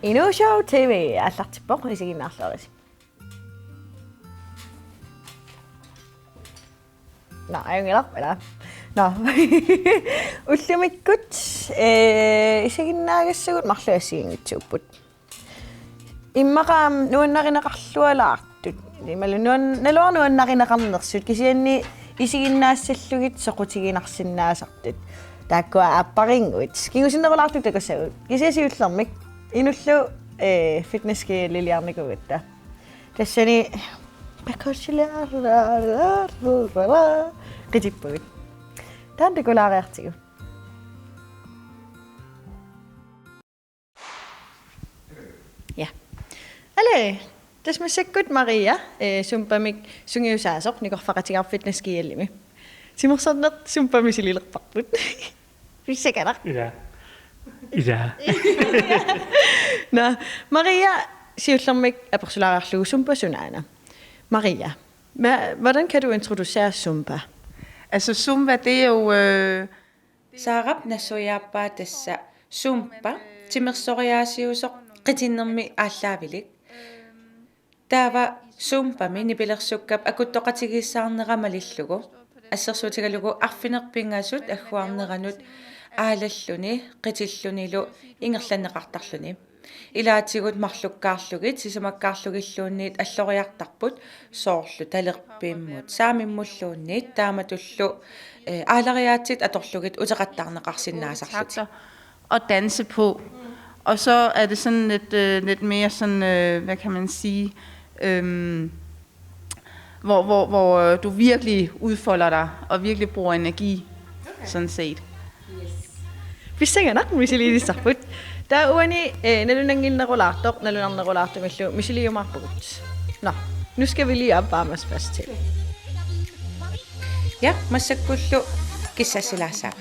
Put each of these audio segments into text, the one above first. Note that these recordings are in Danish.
Inu show TV аллартиппоқ исигиннаарлерис. Nå, eller? Nå. Ullimikut исигиннаагиссагут марлуассигингитсууппут. Иммақаам нуаннаринеқарлуалаартут. Ималу налуарнуаннаринеқарнерсут кисианни исигиннаассаллугит соқутигинарсиннаасартут. Тааккуа аппарингуит. Кингусиннерулаартут такассагут. Кисиасиуллермик инуллу фитнесски лилиарникугутта. тассани паккошилаарлаа qitippugut таантакулаариартигу ja alle tasmassakkut Maria sumpamik sungiusaasoq nikorfaqatigar fitnesskiallimi simorsornert sumpamisililerparput fissakalar Ida. Nå, Maria siullermik apersulaariarlugu sumpa sunaana. Maria, hvordan kan du introducere Zumba? Altså Zumba, det er jo saarap nassujaappa tassa Zumba timersoriaasiusoq qitinnermi aallaavalik taava Zumba mi nipilersukkap akuttoqatigissaarneramalillugu assersuutigalugu arfinerpingasut agguarneranut aalalluni qitillunilu ingerlanneqartarluni ilaatigut marlukkaarlugit sisumakkaarlugilluunniit alloriartarput soorlu talerpiimmut saamimmulluunniit taamatullu aalariaatit atorlugit uteqattarneqarsinnaasarlut og danse på. Og så er det sådan lidt mere sådan, hvad kan man sige, hvor du virkelig udfolder dig og virkelig bruger energi, sådan set. Bissangana misilidissarput tauani nalunanginnerulaartoq nalunarnerulaartumillu misiliumarpugut. Nå, nu skal vi lige opvarme os først til. Ja, massakkullu kissasilaasa.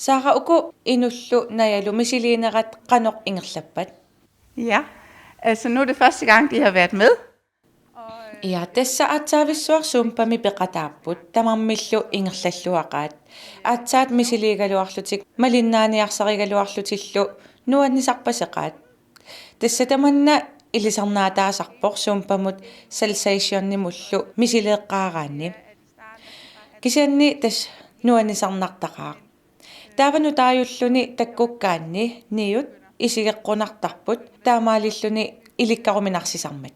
Saara uku inullu najalu misiliinerat qanoq ingerlappat. Ja, altså nu er det første gang, de har været med. Ja, tässä atsaavisuar sumpami peqataapput tamarmillu ingerlalluaqaat. Atsaat misiliigaluarlutik malinnaaniarsarigaluarlutillu nuannisarpaseqaat. Tässä tamanna ilisarnaataasarpoq sumpamut salsaationnimullu misileeqqaaraanni. Kisianni tas nuannisarnartaqaaq. Taavanu taajulluni takkukkaanni niut isigeqqunartarput taamaalilluni ilikkaruminarsisammat.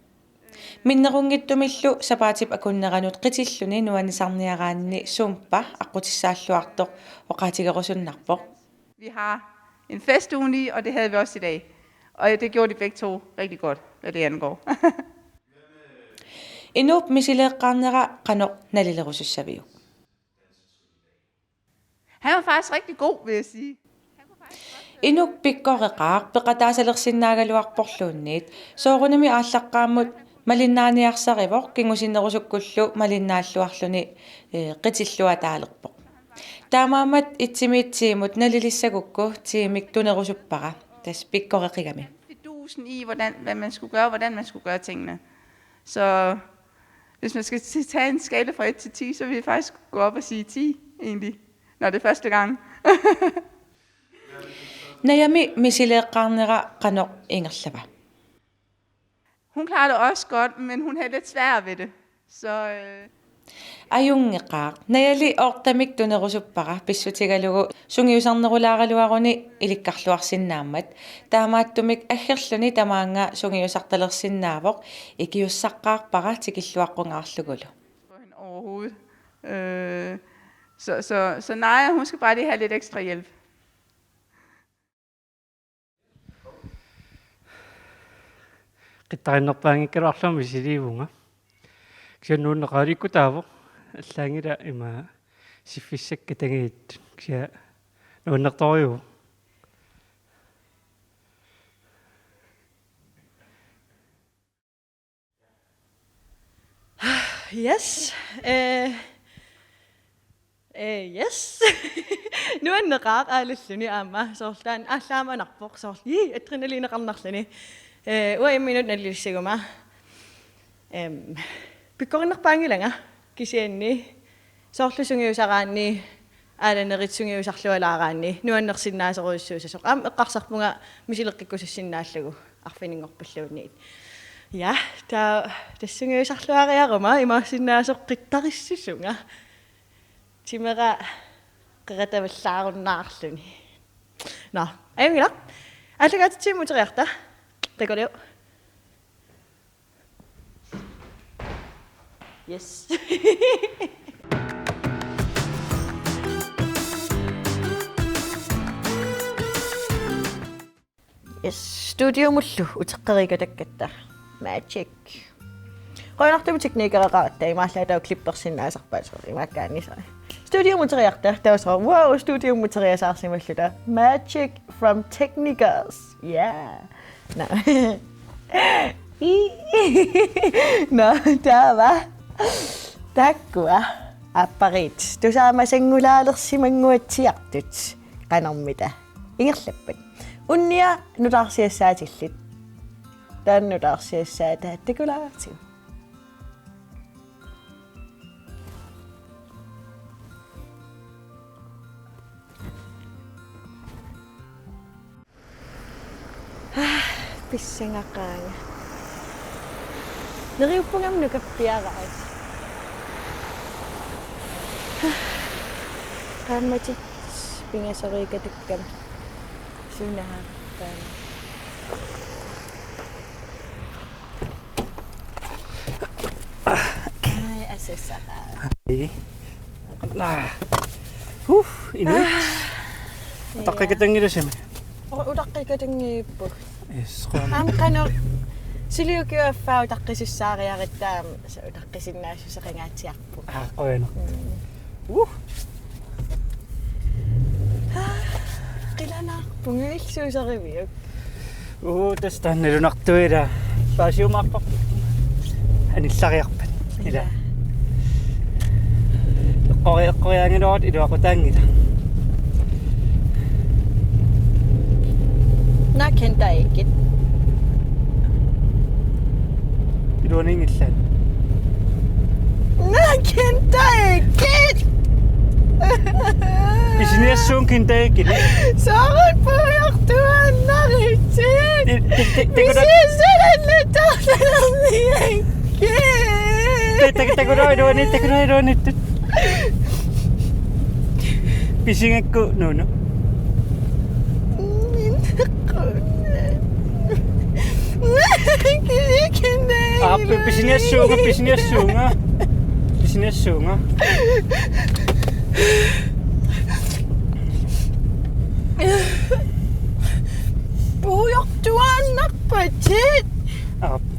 Minnerungittumillu sapaatip akunneranut qitilluni nuanisarniaraanni sumpa aqutissaalluartoq oqaatigerusunnarpoq. Vi har en festugen i, og det havde vi også i dag. Og det gjorde de begge to rigtig godt, hvad det angår. Inup misileeqqaarnera qanoq nalilerusussaviu. Han var faktisk rigtig god, vil jeg sige. Inuk pikkoreqaaq peqataasalersinnaagaluarporluunniit soorunami aallaqqaammut malinnaaniarsarivoq kingusinnerusukkullu malinnaalluarluni qitilluataalerpoq. Taamaamat itsimiitsiimut nalilissagukku tiimik tunerusuppara tas pikkoreqigami. Fidusen i, hvad man skulle gøre, hvordan man skulle gøre tingene. Så hvis man skal tage en skala fra 1 til 10, så vil jeg faktisk gå op og sige 10 egentlig, når det er første gang. Najami misileeqqaarnera qanoq ingerlava. Hun klarede det også godt, men hun havde lidt svært ved det. Så Ajungeqaaq najali ortamik tunerusuppara pissutigalugu sungiusarnerulaaraluaruni ilikkarluarsinnaammat taamaattumik aggerluni tamaanga sungiusartalersinnaavoq ikiussaqqaarpara tikilluaqqungaarlugulu. overhovedet. Så nej, hun skal bare lige have lidt ekstra hjælp. Qittarinnarpaangikkaluarlama misiliivunga. Kisia nuunneqaalikkutaavoq аллаангила има сиффиссакка тагиит кisia нууннерторюу. Yes. Yes. Nuanneqaaq aalalluni aama soorlaan ааllaamанарпоq soorli adrenaliineqarnarluni. Uimminut nallissaguma. Pikkorinnerpaangilanga kisianni soorlusungiusaraanni aalanneritsungiusarlualaaraanni nuannersinnaaseruissuusasoq aam eqqarsarpunga misileqqikkusassinnaallugu arfiningorpalluunniit. Ja, tassungiusarluariaruma imaassinnaasoq qittarissusunga timera qeratavallaarunnaarluni. No, aimila. Allagaatitsimuteriarta. Takoleu. Yes. Yes, studiomullu uteqqerigatakkatta. Magic. Qoinartumi tekniikeraaqarat imaallaatau klippersinnaasarpaasori imaakkaannisari. Studiomuteriarta tausra wow studiomuteriasaarsimalluta. Magic from Technicas. Yeah. No. No, tava. Takkua. Apparit. Tusaama sangulaalersimanguatsiartut. Qanarmita. Ingerlappat. Unnia nutarsiassaatillit. Taannutarsiassaata takulaartiu. Pissangaqaanga. Neriuppungam nukappiaraat. Qammatit pingasariikatakkam sunaartaan. Ai asessaqa. Inut. Taqqikatangilasami. Utaqqikatangiippu. Yes. Qano siliukiuaffaa utaqqisissaariarittaa sa utaqqisinnaasusaqingaatiarpu. Qoyana. Qilanaarpunguilluusariviuk. Tastanalunartuila paasiumaarpaq. Anillariarpat. Ila. Qoyaangiluat iluaqutaangila. kentä eikin. Iluan ingillaan. Kentä eikin! Business-suun kintaikini. Saaret puheenjohtajan naritsin! Business-suunnalle tahtelamienkin! Tekuraidua nyt. Pisingekku nuno. Business-suunga. Puheenjohtajan nakpatit!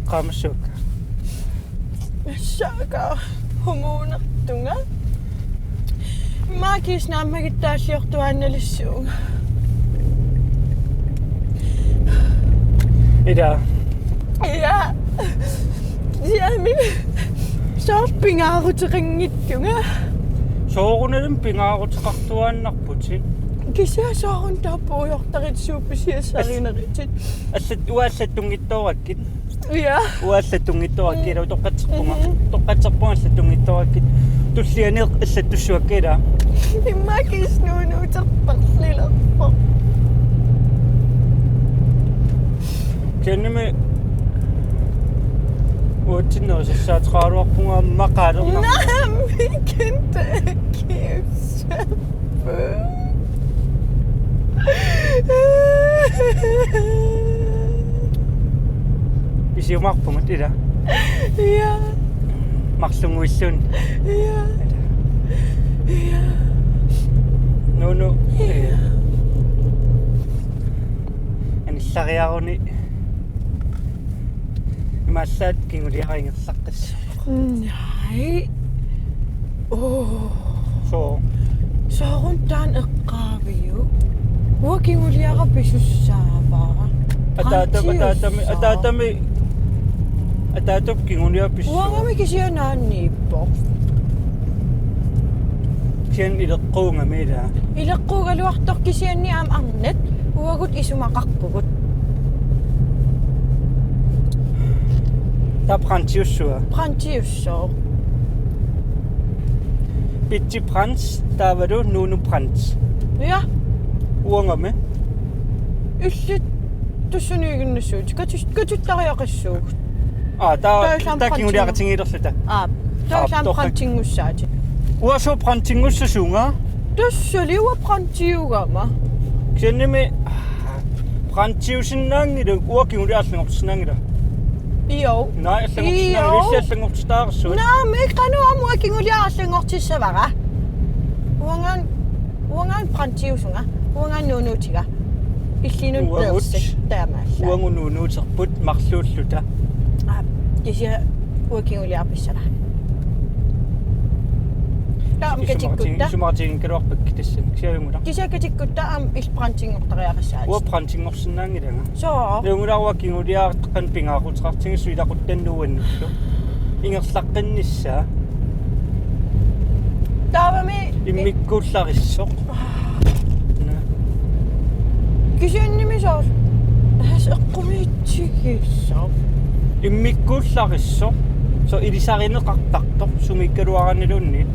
Qaamassuukka. Saakaa humuunartunga. Maakis naammakit taas johtuannellissuunga. Ida. Ja. Sielmin shoppingaaruteringittunga. Soorunelum pingaarutiqartuaannarputin. Kisiä saarun taa puheenjohtarit suupisiasarineritsit. Uassatungittorakkit. Ja. Uassatungittorakkit toqqatserpunga assatungittorakkit. Tulliani assattussuakkida. Maakis nuunuuterparlilerpo. Kenneme uatsinnerissaatqaaruarpunga maqaalerna. Nammi kentä kiusappu. Isiumarpungut ida. Ja. Marlunguissun. Ja. Ja. Nunu. Anissariaruni. Imassaat kinguliaringersaqqis. Nej. So. Saarun taan eqqaaviu. Uakinguliara pisussaavaa. Ataatop kingulia pissu. Uangami kisiä naanniippo. Kien ileqquunga miila. Ileqquugaluartor kisianni aam arnet. Uagut isumaqarpugut. Taprantiussua. Prantiussoo. Pitsi prans taavadu nunu prans. Ja. Uangame. Yllit tussuniiginnassuut. Katuttariaqassuugut. Ta kinguliaqatingiilerluta. Toisaan prantingussaati. Uaso prantingussusunga. Tussuli ua prantiugama. Kiennimi prantiusinnaangilu uakinguliarlungortinnaangila. Iyo. Nej, allungortinnaangilissallungortitaarsuut. Naami qanu amuakinguliarlungortissavara. Uangaan prantiusunga. Uangaan nuunuutiga. Illinun tersik taamaalla. Uangunuunuuterput marluulluta. Kisiä uakinguliarpissava. Taam katikutta. Sumartiin kerorpakki tässä. Siajungula. Kisiä katikutta am ilprantingortariaqassaat. Uaprantingorsinnaangilanga. So. Leungularuakinguliaartaqan pingaaqutaqartingissuilaquttannuannullu. Ingerlaqqinnissaa. Taavami Immikkuullarissoo. kisiannimi saas. Häs eqqumiitsigissoo. Immikkuullarissoo. So ilisarineqartartor sumikkaluaranilunni.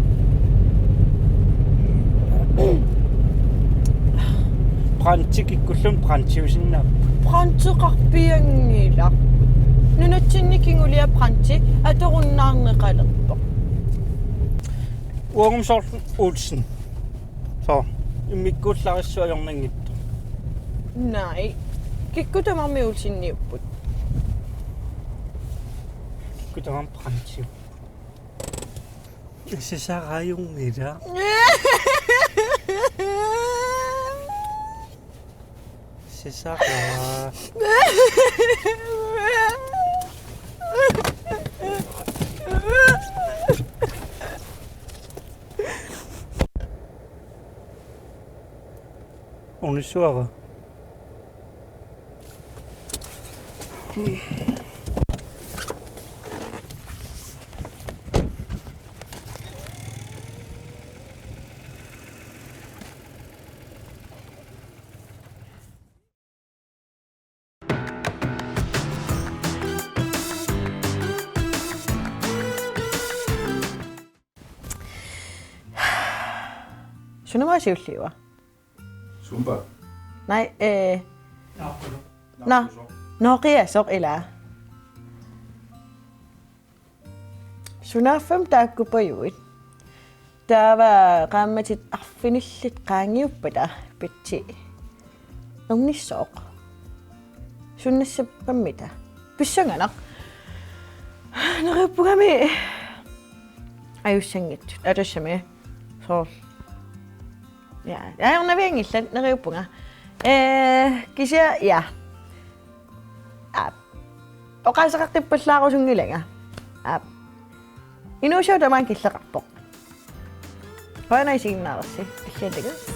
Prantikikkullun prantiusinnaap. Prantiqarpiangila. Nunatsinnikingulia pranti atorunnaarneqalerpo. Uangumsorlun Olsen. So immikkuullarissoo ajornangittu. Nej. Kikkutamami ulsinniupput. Kutaman prantiu. Se sarajungida. Se sara. On est soir. Sunamasiulliwa. Zumba. Nej, no qiasoq ila. Sunaffam taakkupayuit. Taava qaammatit arfinillit qaangiuppata pitsi. Unnissoq. Sunnassapammita. Pissanganaq. Narippugami ajussangit. Atussami. So. Ja, on naviangillat nariuppunga. Kisia ja. Oqasaqaqqippallaarusungilaga. Inuusiutamaan killaqarpoq. Hoanaisiginnaarassi. Illallega.